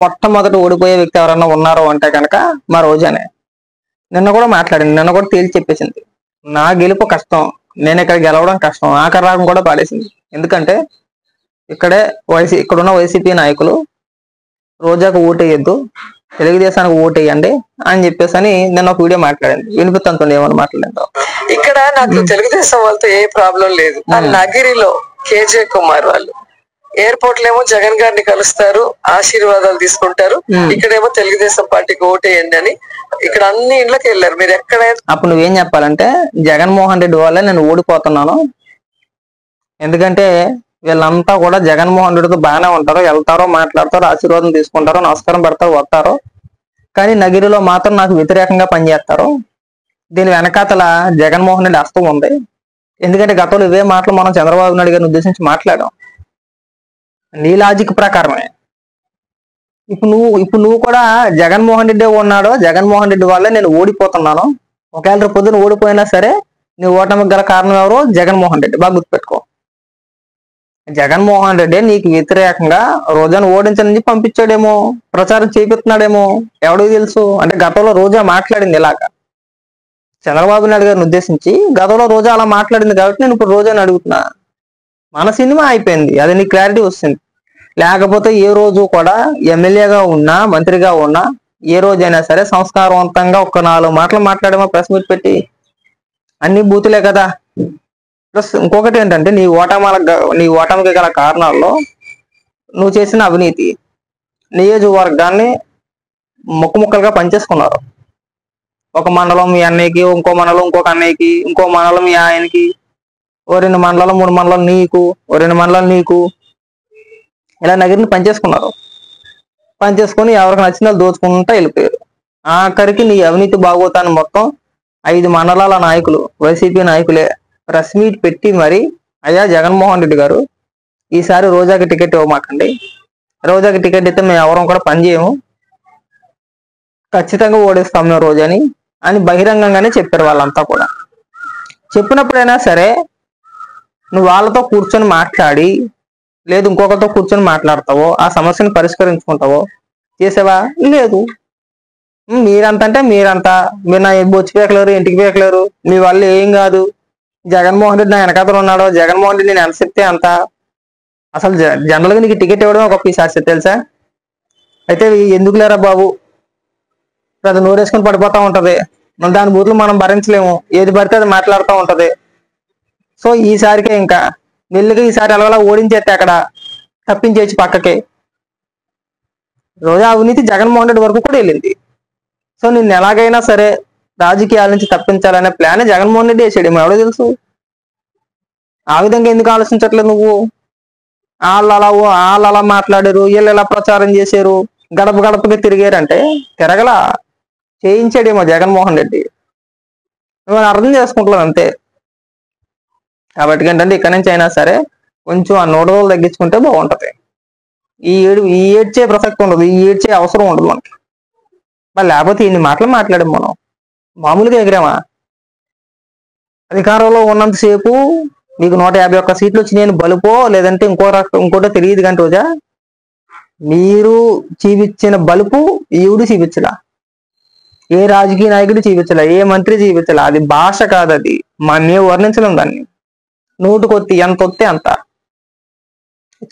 మొట్టమొదట ఓడిపోయే వ్యక్తి ఎవరన్నా ఉన్నారు అంటే కనుక మా రోజానే. నిన్న కూడా మాట్లాడింది, నిన్న కూడా తేల్చి చెప్పేసింది, నా గెలుపు కష్టం, నేను ఇక్కడ గెలవడం కష్టం, ఆఖరి రాగం కూడా పాడేసింది. ఎందుకంటే ఇక్కడున్న వైసీపీ నాయకులు రోజాకు ఓటేయద్దు, తెలుగుదేశానికి ఓటేయండి అని చెప్పేసి అని నిన్న ఒక వీడియో మాట్లాడింది. వినిపిస్తుంటుంది ఏమని మాట్లాడిందో. ఇక్కడ నాకు తెలుగుదేశం వాళ్ళతో ఏ ప్రాబ్లం లేదు. ఆ నగిరిలో కేజే కుమార్ వాళ్ళు ఎయిర్పోర్ట్ లో ఏమో జగన్ గారిని కలుస్తారు, ఆశీర్వాదాలు తీసుకుంటారు, ఇక్కడేమో తెలుగుదేశం పార్టీకి ఓటేయండి అని ఇక్కడ అన్ని ఇళ్ళకి వెళ్ళారు. మీరు ఎక్కడైనా అప్పుడు నువ్వేం చెప్పాలంటే, జగన్మోహన్ రెడ్డి వల్లే నేను ఓడిపోతున్నాను, ఎందుకంటే వీళ్ళంతా కూడా జగన్మోహన్ రెడ్డితో బాగానే ఉంటారు, వెళ్తారో మాట్లాడతారో ఆశీర్వాదం తీసుకుంటారో నమస్కారం పెడతారో వస్తారో, కానీ నగిరిలో మాత్రం నాకు వ్యతిరేకంగా పనిచేస్తారు. దీని వెనకాతల జగన్మోహన్ రెడ్డి హస్తం ఉంది. ఎందుకంటే గతంలో ఇవే మాటలు మనం చంద్రబాబు నాయుడు గారిని ఉద్దేశించి మాట్లాడాం. నీ లాజిక్ ప్రకారమే ఇప్పుడు నువ్వు కూడా జగన్మోహన్ రెడ్డి ఉన్నాడో, జగన్మోహన్ రెడ్డి వల్లే నేను ఓడిపోతున్నాను, ఒకవేళ రేపు పొద్దున ఓడిపోయినా సరే నీ ఓటమికి గల కారణం ఎవరో జగన్మోహన్ రెడ్డి. బాగా గుర్తుపెట్టుకో, జగన్మోహన్ రెడ్డి నీకు వ్యతిరేకంగా రోజాను ఓడించని పంపించాడేమో, ప్రచారం చేపిస్తున్నాడేమో, ఎవడికి తెలుసు. అంటే గతంలో రోజా మాట్లాడింది ఇలాగా చంద్రబాబు నాయుడు గారిని ఉద్దేశించి, గతంలో రోజా అలా మాట్లాడింది కాబట్టి నేను ఇప్పుడు రోజాని అడుగుతున్నా. మన సినిమా అయిపోయింది, అది నీకు క్లారిటీ వస్తుంది. లేకపోతే ఏ రోజు కూడా ఎమ్మెల్యేగా ఉన్నా మంత్రిగా ఉన్నా ఏ రోజైనా సరే సంస్కారవంతంగా ఒక 4 మాటలు మాట్లాడేమో ప్రెస్ మీట్ పెట్టి, అన్ని బూతులే కదా. ప్లస్ ఇంకొకటి ఏంటంటే, నీ ఓటమికి గల కారణాల్లో నువ్వు చేసిన అవినీతి, నియోజకవర్గాన్ని ముక్కలుగా పనిచేసుకున్నారు. ఒక మండలం మీ అన్నయ్యకి, ఇంకో మండలం ఇంకొక అన్నయ్యకి, ఇంకో మండలం మీ ఆయనకి, ఓ 2 మండలం 3 మండలం నీకు, ఓ 2 మండలం నీకు, ఇలా నగిరిని పనిచేసుకున్నారు. పనిచేసుకొని ఎవరికి నచ్చిన దోచుకుంటా వెళ్ళిపోయారు. ఆఖరికి నీ అవినీతి బాగోతాన్ని మొత్తం 5 మండలాల నాయకులు, వైసీపీ నాయకులే ప్రెస్ మీట్ పెట్టి మరి, అయ్యా జగన్మోహన్ రెడ్డి గారు ఈసారి రోజాకి టికెట్ ఇవ్వమాకండి, రోజాకి టికెట్ ఇస్తే మేము ఎవరం కూడా పనిచేయము, ఖచ్చితంగా ఓడిస్తాం మేము రోజాని అని బహిరంగంగానే చెప్పారు వాళ్ళంతా కూడా. చెప్పినప్పుడైనా సరే నువ్వు వాళ్ళతో కూర్చొని మాట్లాడి, లేదు ఇంకొకరితో కూర్చొని మాట్లాడతావో, ఆ సమస్యను పరిష్కరించుకుంటావో చేసావా? లేదు. మీరంతా అంటే మీరంతా, మీరు నా బొచ్చి పీకలేరు, ఇంటికి పీకలేరు, మీ వల్ల ఏం కాదు, జగన్మోహన్ రెడ్డి నా వెనకాతలు ఉన్నాడు, జగన్మోహన్ రెడ్డి నేను ఎంత చెప్తే అంత. అసలు జనరల్గా నీకు టికెట్ ఇవ్వడం ఒక పిశాచి తెలుసా. అయితే ఎందుకు లేరా బాబు, అది నోరేసుకొని పడిపోతా ఉంటది, దాని బూతులు మనం భరించలేము, ఏది పడితే అది మాట్లాడుతూ ఉంటది. సో ఈసారికే ఇంకా మెల్లిగా ఈసారి అలవలా ఓడించేస్తే అక్కడ తప్పించేసి పక్కకి. రోజా అవినీతి జగన్మోహన్ రెడ్డి వరకు కూడా వెళ్ళింది. సో నిన్ను ఎలాగైనా సరే రాజకీయాల నుంచి తప్పించాలనే ప్లాన్ జగన్మోహన్ రెడ్డి వేసాడు, ఎవడో తెలుసు. ఆ విధంగా ఎందుకు ఆలోచించట్లేదు నువ్వు? వాళ్ళు అలా మాట్లాడారు, వీళ్ళు ఎలా ప్రచారం చేశారు, గడప గడపకి తిరిగారంటే తిరగలా, చేయించాడేమో జగన్మోహన్ రెడ్డి. నువ్వు అర్థం చేసుకుంటున్నావు అంతే. కాబట్టి ఏంటంటే ఇక్కడ నుంచి అయినా సరే కొంచెం ఆ 100 రోజులు తగ్గించుకుంటే బాగుంటది. ఈ ఏడ్చే ప్రసక్తి ఉండదు, ఈ ఏడ్చే అవసరం ఉండదు మనకి. మరి లేకపోతే ఇన్ని మాటలు మాట్లాడాం మనం, మామూలుగా ఎగిరామా? అధికారంలో ఉన్నంతసేపు నీకు 151 సీట్లు వచ్చి నేను బలుపో లేదంటే ఇంకోటో తెలియదు కానీ రోజా, మీరు చూపించిన బలుపు ఈవిడు చూపించలా, ఏ రాజకీయ నాయకుడు చూపించలా, ఏ మంత్రి చూపించలా. అది భాష కాదు, అది మేము వర్ణించలేం దాన్ని. నోటుకొత్తి ఎంత వస్తే అంత.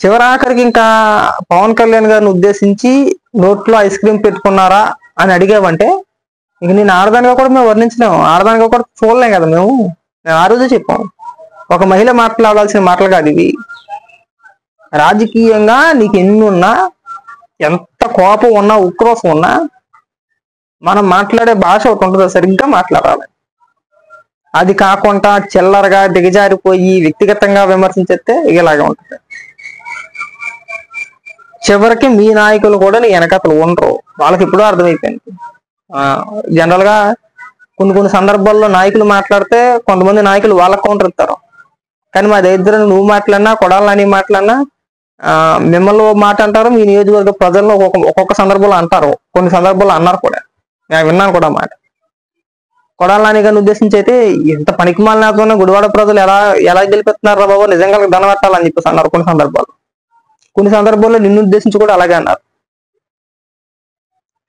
చివరాఖరికి ఇంకా పవన్ కళ్యాణ్ గారిని ఉద్దేశించి నోట్లో ఐస్ క్రీమ్ పెట్టుకున్నారా అని అడిగావంటే ఇంక నేను ఆడదానిగా కూడా మేము వర్ణించలేము, ఆడదానిగా కూడా చూడలేం కదా మేము ఆ రోజే చెప్పాం. ఒక మహిళ మాట్లాడాల్సిన మాటలు కాదు ఇవి. రాజకీయంగా నీకు ఎన్ని ఉన్నా, ఎంత కోపం ఉన్నా, ఉక్రోషం ఉన్నా, మనం మాట్లాడే భాష ఒకటి ఉంటుంది, సరిగ్గా మాట్లాడాలి. అది కాకుండా చిల్లరగా దిగజారిపోయి వ్యక్తిగతంగా విమర్శించేస్తే ఇలాగే ఉంటుంది. చివరికి మీ నాయకులు కూడా నీ వెనకతలు ఉండరు, వాళ్ళకి ఎప్పుడూ అర్థమైపోయింది. జనరల్ గా కొన్ని సందర్భాల్లో నాయకులు మాట్లాడితే కొంతమంది నాయకులు వాళ్ళకి కౌంటర్ ఇస్తారు. కానీ మా దగ్గర నువ్వు మాట్లాడినా, కొడాలని మాట్లాడినా మిమ్మల్ని మాట అంటారు, మీ నియోజకవర్గ ప్రజలను ఒక్కొక్క సందర్భంలో అంటారు, కొన్ని సందర్భాల్లో అన్నారు కూడా, నేను విన్నాను కూడా మాట. కొడాలని గారిని ఉద్దేశించి అయితే ఎంత పనికిమాలిన గుడివాడ ప్రజలు ఎలా గెలిపిస్తున్నారు బాబు, నిజంగా దండం పెట్టాలని చెప్పేసి అన్నారు కొన్ని సందర్భాల్లో నిన్ను ఉద్దేశించి కూడా అలాగే అన్నారు.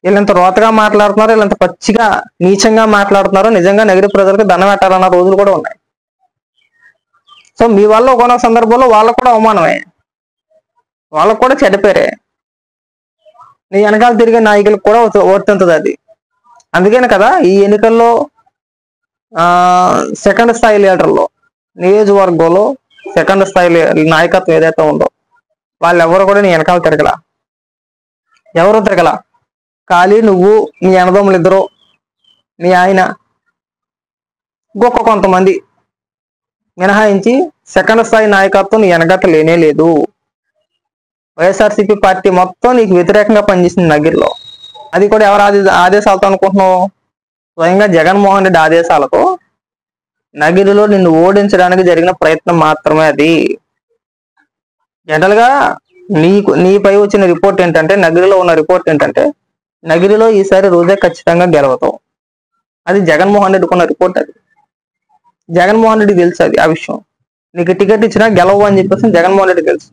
వీళ్ళంత రోతగా మాట్లాడుతున్నారు, వీళ్ళంత పచ్చిగా నీచంగా మాట్లాడుతున్నారు, నిజంగా నగర ప్రజలకు దండం పెట్టాలన్న రోజులు కూడా ఉన్నాయి. సో మీ వల్ల ఒకనొక సందర్భంలో వాళ్ళకు కూడా అవమానమే, వాళ్ళకు కూడా చెడ్డపేరే, నీ వెనకాల తిరిగే నాయకులకు కూడా వర్తింతది అది. అందుకని కదా ఈ ఎన్నికల్లో సెకండ్ స్థాయి లీడర్లో, నియోజకవర్గంలో సెకండ్ స్థాయి నాయకత్వం ఏదైతే ఉందో వాళ్ళు ఎవరు కూడా నీ వెనకాల తిరగల, ఎవరు తిరగల. ఖాళీ నువ్వు, నీ అన్నదమ్ములు ఇద్దరు, మీ ఆయన, గొప్ప కొంతమంది మినహాయించి సెకండ్ స్థాయి నాయకత్వం నీ వెనకట్ట లేనే లేదు. వైఎస్ఆర్సీపీ పార్టీ మొత్తం నీకు వ్యతిరేకంగా పనిచేసింది నగిరిలో. అది కూడా ఎవరు ఆదేశాలతో అనుకుంటున్నావు? స్వయంగా జగన్మోహన్ రెడ్డి ఆదేశాలతో నగిరిలో నిన్ను ఓడించడానికి జరిగిన ప్రయత్నం మాత్రమే అది. జనరల్ గా నీపై వచ్చిన రిపోర్ట్ ఏంటంటే, నగిరిలో ఉన్న రిపోర్ట్ ఏంటంటే, నగిరిలో ఈసారి రోజా ఖచ్చితంగా గెలవతావు. అది జగన్మోహన్ రెడ్డికి ఉన్న రిపోర్ట్. అది జగన్మోహన్ రెడ్డి తెలుసు, అది ఆ విషయం. నీకు టికెట్ ఇచ్చినా గెలవు అని చెప్పేసి జగన్మోహన్ రెడ్డి తెలుసు.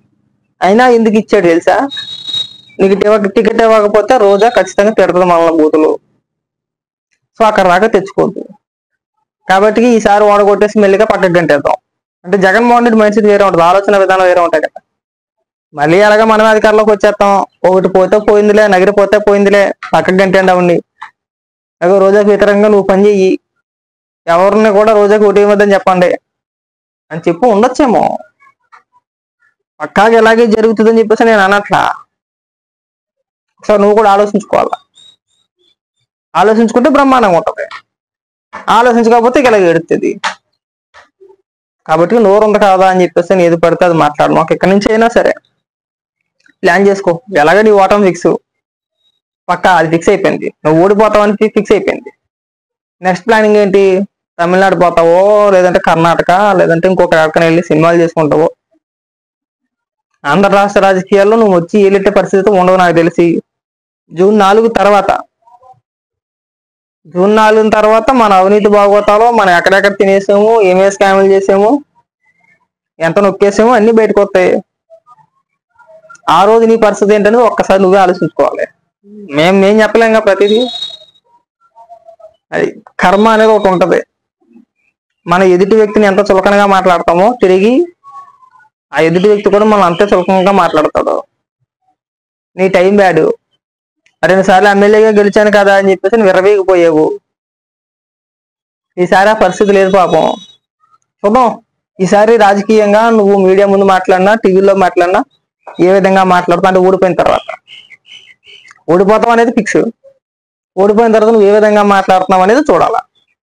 అయినా ఎందుకు ఇచ్చాడు తెలుసా? నీకు టికెట్ ఇవ్వకపోతే రోజా ఖచ్చితంగా తిడుతుంది మనల్ని బూతులు. సో అక్కడ దాకా తెచ్చుకోవద్దు. కాబట్టి ఈసారి ఓడగొట్టేసి మెల్లిగా పక్కకి గంటేద్దాం. అంటే జగన్మోహన్ రెడ్డి మైండ్ సెట్ వేరే ఉంటుంది, ఆలోచన విధానం వేరే ఉంటాయి కదా. మళ్ళీ అలాగా మనమే అధికారంలోకి వచ్చేస్తాం, ఒకటి పోతే పోయిందిలే, నగిరి పోతే పోయిందిలే, పక్కకి గంటేండి అవ్వండి. అదే రోజాకి వ్యతిరేకంగా నువ్వు పని చెయ్యి, ఎవరిని కూడా రోజాకి ఓటు ఇవ్వద్దని చెప్పండి అని చెప్పి ఉండొచ్చేమో. పక్కాగా ఎలాగే జరుగుతుందని చెప్పేసి నేను అనట్లా. సో నువ్వు కూడా ఆలోచించుకోవాలా, ఆలోచించుకుంటే బ్రహ్మాండంగా ఉంటుంది, ఆలోచించకపోతే ఇక ఇలాగ ఎడుతుంది. కాబట్టి నోరు ఉంది కాదా అని చెప్పేసి నేను ఏది పడితే అది మాట్లాడు. మాకు ఎక్కడి నుంచి అయినా సరే ప్లాన్ చేసుకో. ఎలాగ నీ ఓటమి ఫిక్స్, పక్కా అది ఫిక్స్ అయిపోయింది, నువ్వు ఓడిపోతావని ఫిక్స్ అయిపోయింది. నెక్స్ట్ ప్లానింగ్ ఏంటి? తమిళనాడు పోతావో, లేదంటే కర్ణాటక, లేదంటే ఇంకొక ఎక్కడికైనా వెళ్ళి సినిమాలు చేసుకుంటావో. ఆంధ్ర రాష్ట్ర రాజకీయాల్లో నువ్వు వచ్చి ఏలెట్టే పరిస్థితి ఉండవు నాకు తెలిసి. జూన్ 4 తర్వాత మన అవినీతి బాగోతాలో, మనం ఎక్కడెక్కడ తినేసాము, ఏమేమి స్కామ్లు చేసాము, ఎంత నొక్కేసామో అన్ని బయటకు వస్తాయి. ఆ రోజు నీ పరిస్థితి ఏంటనేది ఒక్కసారి నువ్వే ఆలోచించుకోవాలి. మేం చెప్పలేం ప్రతిదీ. అది కర్మ అనేది ఒకటి ఉంటది. మన ఎదుటి వ్యక్తిని ఎంత చులకనగా మాట్లాడతామో తిరిగి ఆ ఎదుటి వ్యక్తి కూడా మనం అంతే చులకనగా మాట్లాడతాడు. నీ టైం బ్యాడ్, 2 సార్లు ఎమ్మెల్యేగా గెలిచాను కదా అని చెప్పేసి నువ్వు విర్రవీగిపోయావు. ఈసారి ఆ పరిస్థితి లేదు పాపం. చూద్దాం ఈసారి రాజకీయంగా నువ్వు మీడియా ముందు మాట్లాడినా, టీవీలో మాట్లాడినా ఏ విధంగా మాట్లాడుతావు. అంటే ఓడిపోయిన తర్వాత, ఓడిపోతావు అనేది ఫిక్స్. ఓడిపోయిన తర్వాత నువ్వు ఏ విధంగా మాట్లాడుతున్నావు అనేది చూడాలా.